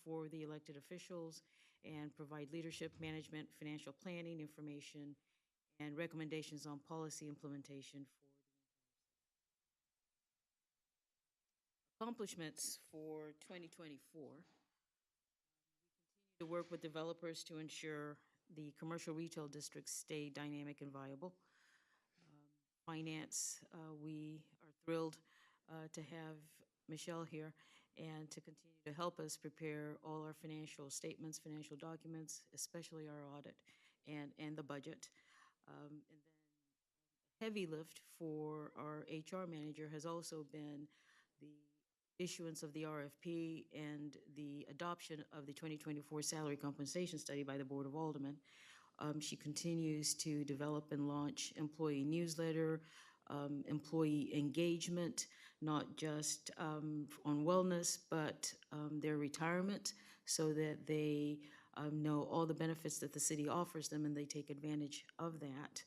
for the elected officials and provide leadership, management, financial planning information, and recommendations on policy implementation for accomplishments for 2024. To work with developers to ensure the commercial retail districts stay dynamic and viable. Finance, we are thrilled to have Michelle here and to continue to help us prepare all our financial statements, financial documents, especially our audit and the budget. And then heavy lift for our HR manager has also been the issuance of the RFP and the adoption of the 2024 salary compensation study by the Board of Aldermen. She continues to develop and launch employee newsletter, employee engagement, not just on wellness, but their retirement, so that they know all the benefits that the city offers them and they take advantage of that.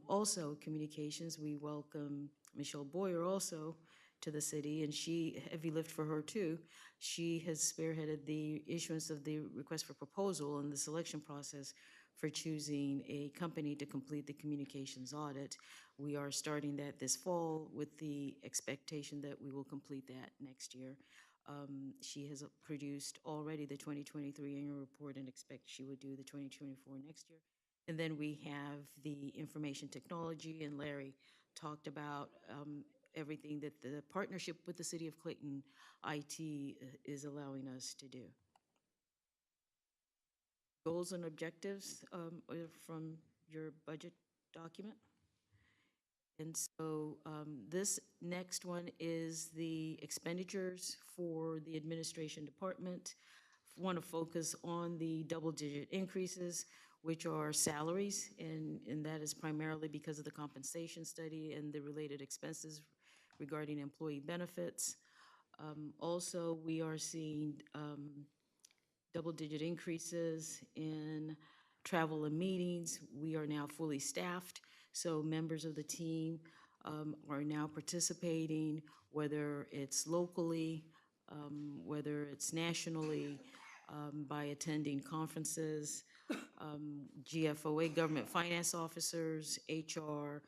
Also, communications, we welcome Michelle Boyer also to the city, and she, heavy lift for her too. She has spearheaded the issuance of the request for proposal and the selection process for choosing a company to complete the communications audit. We are starting that this fall with the expectation that we will complete that next year. She has produced already the 2023 annual report and expect she would do the 2024 next year. And then we have the information technology, and Larry talked about everything that the partnership with the City of Clayton IT is allowing us to do. Goals and objectives are from your budget document. And so this next one is the expenditures for the administration department. Want to focus on the double-digit increases, which are salaries, and that is primarily because of the compensation study and the related expenses regarding employee benefits. Also, we are seeing double-digit increases in travel and meetings. We are now fully staffed, so members of the team are now participating, whether it's locally, whether it's nationally, by attending conferences, GFOA, government finance officers, HR,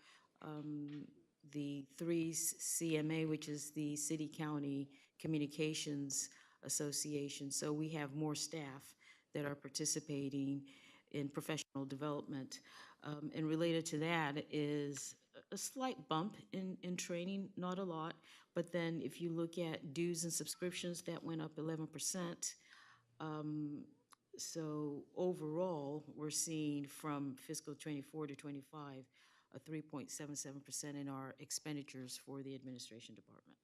the 3CMA, which is the City County Communications Association. So we have more staff that are participating in professional development. And related to that is a slight bump in training, not a lot, but then if you look at dues and subscriptions, that went up 11%. So overall, we're seeing from fiscal 24 to 25, a 3.77% in our expenditures for the administration department.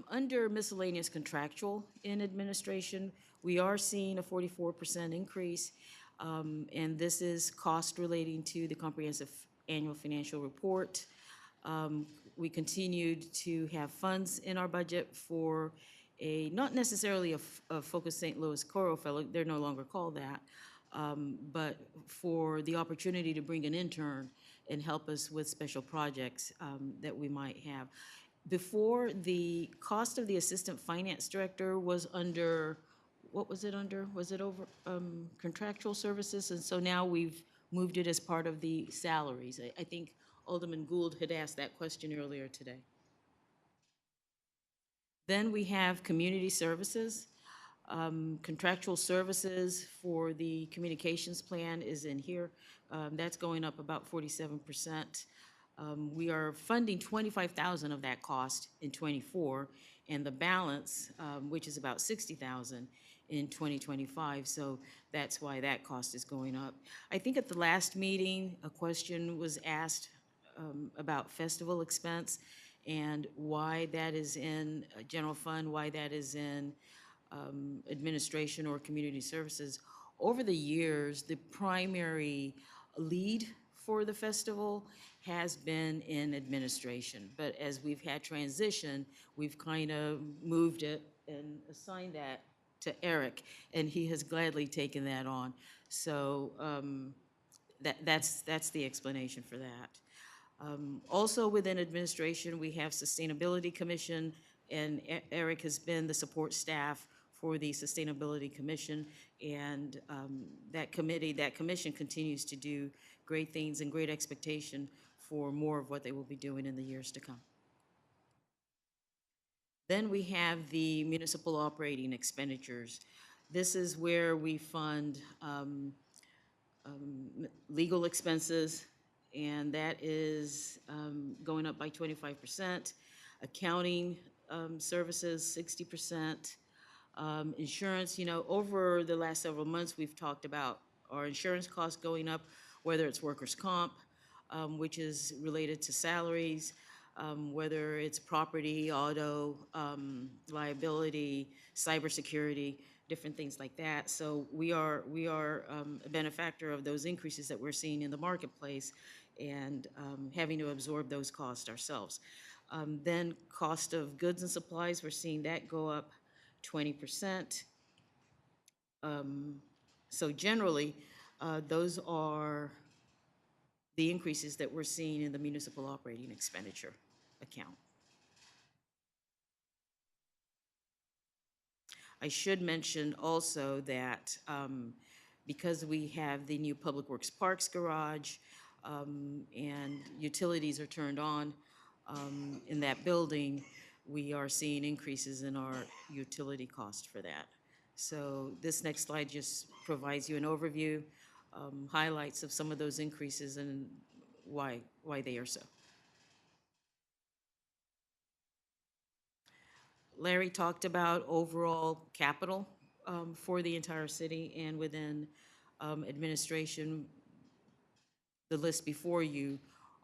Under miscellaneous contractual in administration, we are seeing a 44% increase, and this is cost relating to the comprehensive annual financial report. We continued to have funds in our budget for a, not necessarily a Focus St. Louis Coro Fellow, they're no longer called that, but for the opportunity to bring an intern and help us with special projects that we might have. Before, the cost of the assistant finance director was under, what was it under? Was it over contractual services? And so now we've moved it as part of the salaries. I think Alderman Gould had asked that question earlier today. Then we have community services. Contractual services for the communications plan is in here. That's going up about 47%. We are funding 25,000 of that cost in 24, and the balance, which is about 60,000 in 2025. So that's why that cost is going up. I think at the last meeting, a question was asked about festival expense and why that is in general fund, why that is in administration or community services. Over the years, the primary lead for the festival has been in administration, but as we've had transition, we've kind of moved it and assigned that to Eric, and he has gladly taken that on. So that's the explanation for that. Also within administration, we have Sustainability Commission, and Eric has been the support staff for the Sustainability Commission, and that commission continues to do great things and great expectation for more of what they will be doing in the years to come. Then we have the municipal operating expenditures. This is where we fund legal expenses, and that is going up by 25%. Accounting services, 60%. Insurance, over the last several months, we've talked about our insurance costs going up, whether it's workers' comp, which is related to salaries, whether it's property, auto, liability, cybersecurity, different things like that. So we are a benefactor of those increases that we're seeing in the marketplace, and having to absorb those costs ourselves. Then cost of goods and supplies, we're seeing that go up 20%. So generally, those are the increases that we're seeing in the municipal operating expenditure account. I should mention also that because we have the new Public Works Parks garage, and utilities are turned on in that building, we are seeing increases in our utility cost for that. So this next slide just provides you an overview, highlights of some of those increases and why they are so. Larry talked about overall capital for the entire city, and within administration, the list before you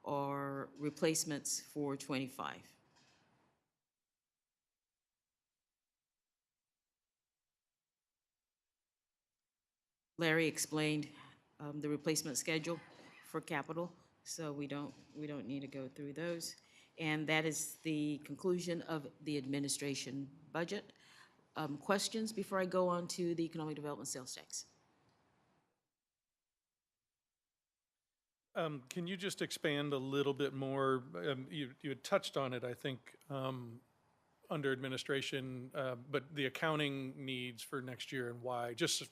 are replacements for 25. Larry explained the replacement schedule for capital, so we don't need to go through those. And that is the conclusion of the administration budget. Questions before I go on to the economic development sales tax? Can you just expand a little bit more? You had touched on it, I think, under administration, but the accounting needs for next year and why, just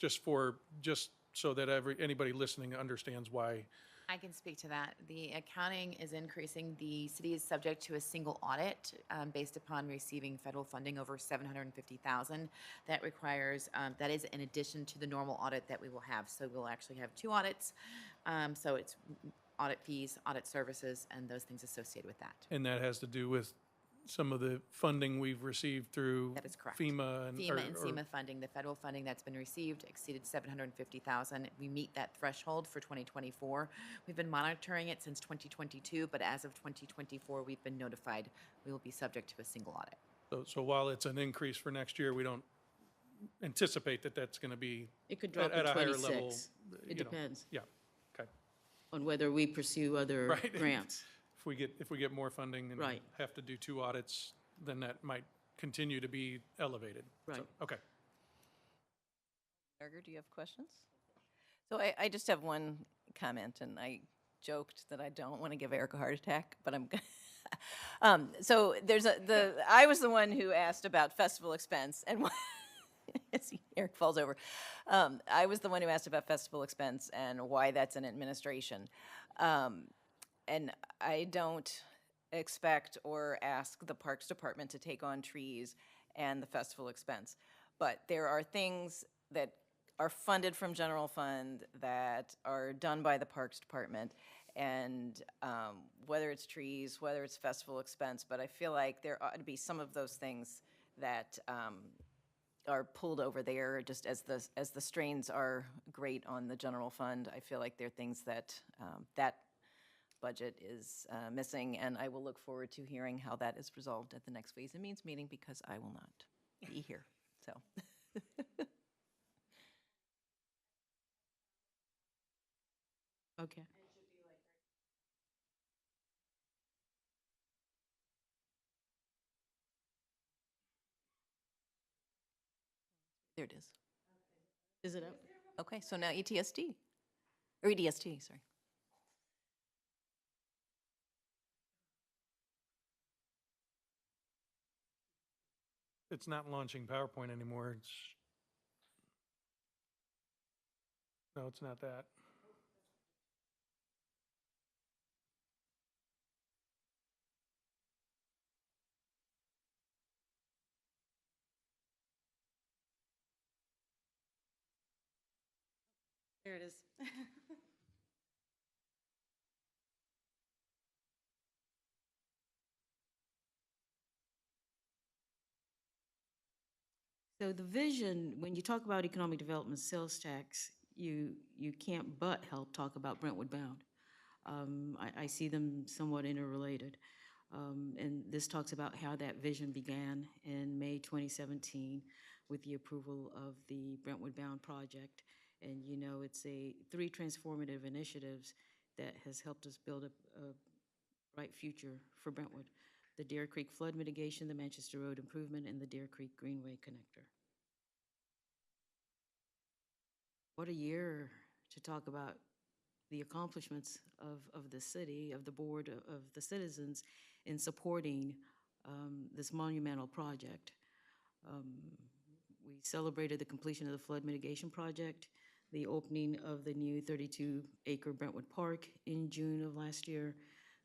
so that anybody listening understands why. I can speak to that. The accounting is increasing. The city is subject to a single audit based upon receiving federal funding over $750,000. That requires, that is in addition to the normal audit that we will have. So we'll actually have two audits. So it's audit fees, audit services, and those things associated with that. And that has to do with some of the funding we've received through That is correct. FEMA and SEMA funding. The federal funding that's been received exceeded $750,000. We meet that threshold for 2024. We've been monitoring it since 2022, but as of 2024, we've been notified we will be subject to a single audit. So while it's an increase for next year, we don't anticipate that that's going to be It could drop at to a higher 26. level. It depends. Yeah. Okay. On whether we pursue other Right. grants. If we get more funding and Right. have to do two audits, then that might continue to be elevated. Right. So, okay. Berger, do you have questions? So I just have one comment, and I joked that I don't want to give Eric a heart attack, but I'm so I was the one who asked about festival expense, and as Eric falls over, I was the one who asked about festival expense and why that's in administration. And I don't expect or ask the Parks Department to take on trees and the festival expense. But there are things that are funded from general fund that are done by the Parks Department, and whether it's trees, whether it's festival expense, but I feel like there ought to be some of those things that are pulled over there, just as the strains are great on the general fund. I feel like there are things that that budget is missing, and I will look forward to hearing how that is resolved at the next Ways and Means meeting, because I will not be here, so. Okay. There it is. Is it up? Okay, so now ETSD, or EDST, sorry. It's not launching PowerPoint anymore. No, it's not that. There it is. So the vision, when you talk about economic development sales tax, you can't but help talk about Brentwood Bound. I see them somewhat interrelated. And this talks about how that vision began in May 2017 with the approval of the Brentwood Bound project. And you know, it's three transformative initiatives that has helped us build a bright future for Brentwood. The Deer Creek flood mitigation, the Manchester Road improvement, and the Deer Creek Greenway connector. What a year to talk about the accomplishments of the city, of the board, of the citizens in supporting this monumental project. We celebrated the completion of the flood mitigation project, the opening of the new 32-acre Brentwood Park in June of last year,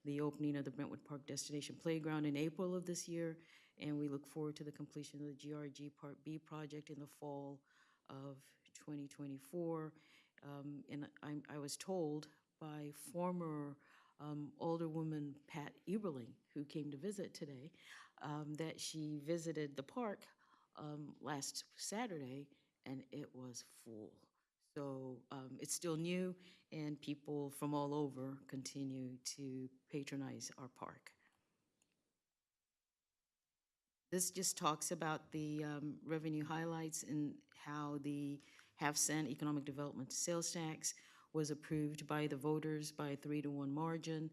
the opening of the Brentwood Park Destination Playground in April of this year, and we look forward to the completion of the GRG Part B project in the fall of 2024. And I was told by former Alderwoman Pat Eberling, who came to visit today, that she visited the park last Saturday and it was full. So it's still new and people from all over continue to patronize our park. This just talks about the revenue highlights and how the half-cent economic development sales tax was approved by the voters by a 3-to-1 margin.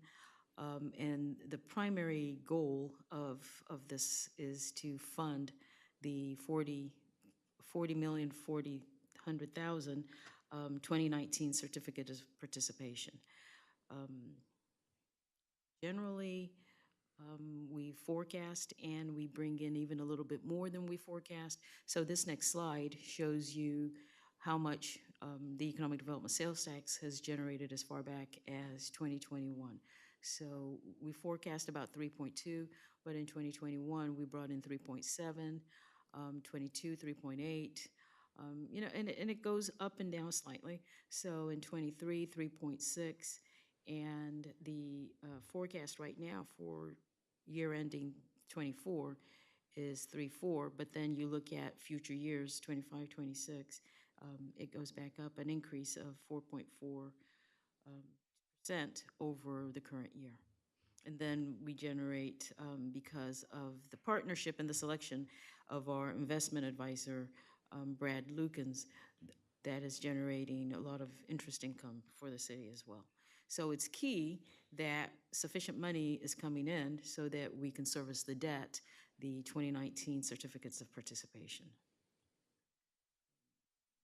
And the primary goal of this is to fund the 2019 certificate of participation. Generally, we forecast and we bring in even a little bit more than we forecast. So this next slide shows you how much the economic development sales tax has generated as far back as 2021. So we forecast about 3.2, but in 2021 we brought in 3.7, 22, 3.8. You know, and it goes up and down slightly. So in 23, 3.6, and the forecast right now for year ending 24 is 3.4, but then you look at future years, 25, 26, it goes back up, an increase of 4.4% over the current year. And then we generate, because of the partnership and the selection of our investment advisor, Brad Lukens, that is generating a lot of interest income for the city as well. So it's key that sufficient money is coming in so that we can service the debt, the 2019 certificates of participation.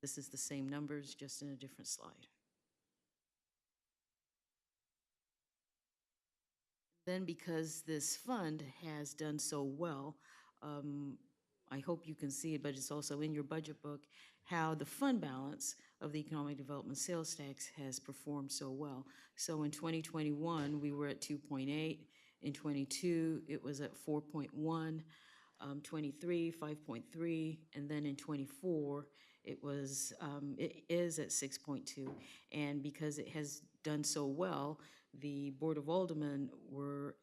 This is the same numbers, just in a different slide. Then because this fund has done so well, I hope you can see it, but it's also in your budget book, how the fund balance of the economic development sales tax has performed so well. So in 2021, we were at 2.8. In 22, it was at 4.1. 23, 5.3, and then in 24, it is at 6.2. And because it has done so well, the Board of Aldermen were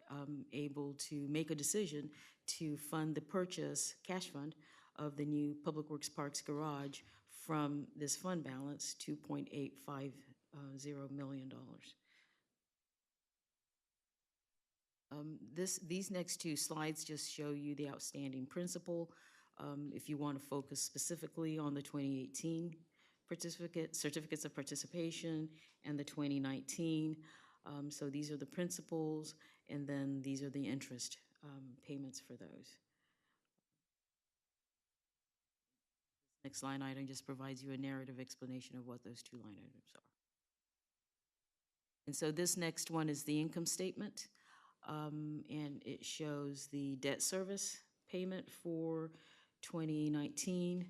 able to make a decision to fund the purchase, cash fund, of the new Public Works Parks garage from this fund balance, $2.850 million. These next two slides just show you the outstanding principal. If you want to focus specifically on the 2018 certificates of participation and the 2019. So these are the principals, and then these are the interest payments for those. Next line item just provides you a narrative explanation of what those two line items are. And so this next one is the income statement, and it shows the debt service payment for 2019,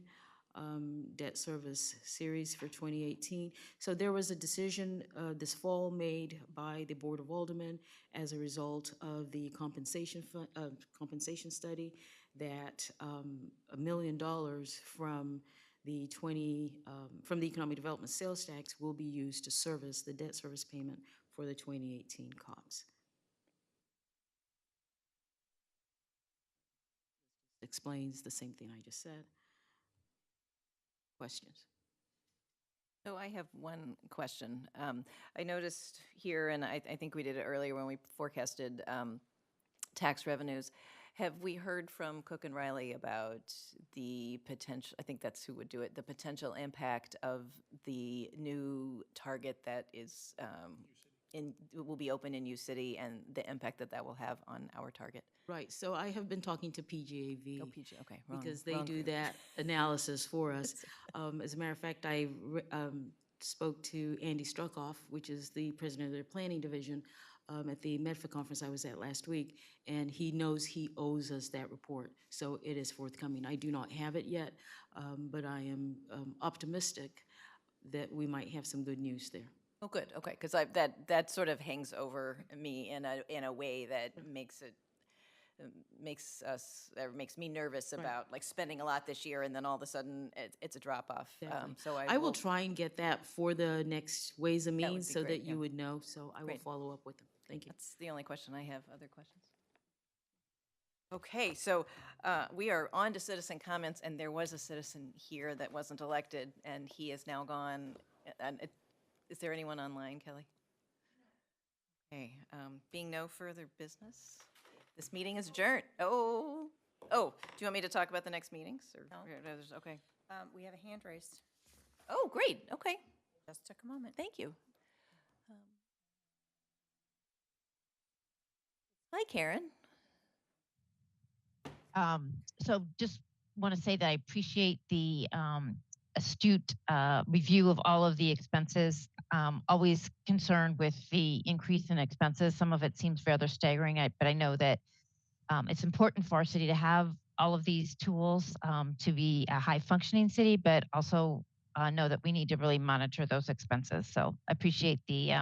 debt service series for 2018. So there was a decision this fall made by the Board of Aldermen as a result of the compensation study that $1 million from the from the economic development sales tax will be used to service the debt service payment for the 2018 COPS. Explains the same thing I just said. Questions? So I have one question. I noticed here, and I think we did it earlier when we forecasted tax revenues. Have we heard from Cook and Riley about the potential, I think that's who would do it, the potential impact of the new target that is will be open in U City and the impact that that will have on our target? Right, so I have been talking to PGAV. Oh, PG, okay, wrong. Because they wrong do group. that analysis for us. As a matter of fact, I spoke to Andy Struckoff, which is the president of their planning division, at the Medford conference I was at last week, and he knows he owes us that report, so it is forthcoming. I do not have it yet, but I am optimistic that we might have some good news there. Oh, good, okay, because that sort of hangs over me in a way that makes me nervous about like spending a lot this year and then all of a sudden it's a drop off. Exactly. So I will try and get that for the next Ways and That would Means be so great, that you yeah. would know, so I will Great. follow up with them. Thank you. That's the only question I have. Other questions? Okay, so we are on to citizen comments, and there was a citizen here that wasn't elected, and he is now gone. Is there anyone online, Kelly? Okay, being no further business, this meeting is adjourned. Oh, do you want me to talk about the next meetings? Or, No. okay. We have a hand raised. Oh, great, okay, Just took a moment. thank you. Hi, Karen. So just want to say that I appreciate the astute review of all of the expenses. Always concerned with the increase in expenses. Some of it seems rather staggering, but I know that it's important for our city to have all of these tools to be a high functioning city, but also know that we need to really monitor those expenses. So I appreciate the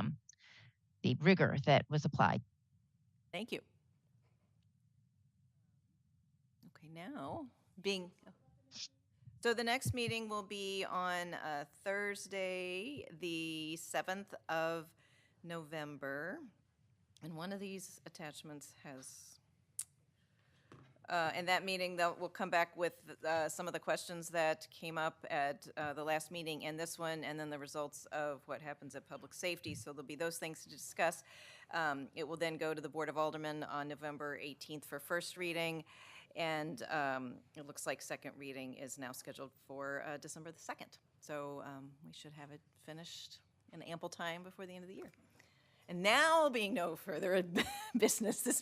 rigor that was applied. Thank you. Okay, now, so the next meeting will be on Thursday, the 7th of November. And one of these attachments has, and that meeting, we'll come back with some of the questions that came up at the last meeting and this one, and then the results of what happens at public safety. So there'll be those things to discuss. It will then go to the Board of Aldermen on November 18th for first reading. And it looks like second reading is now scheduled for December the 2nd. So we should have it finished in ample time before the end of the year. And now, being no further business, this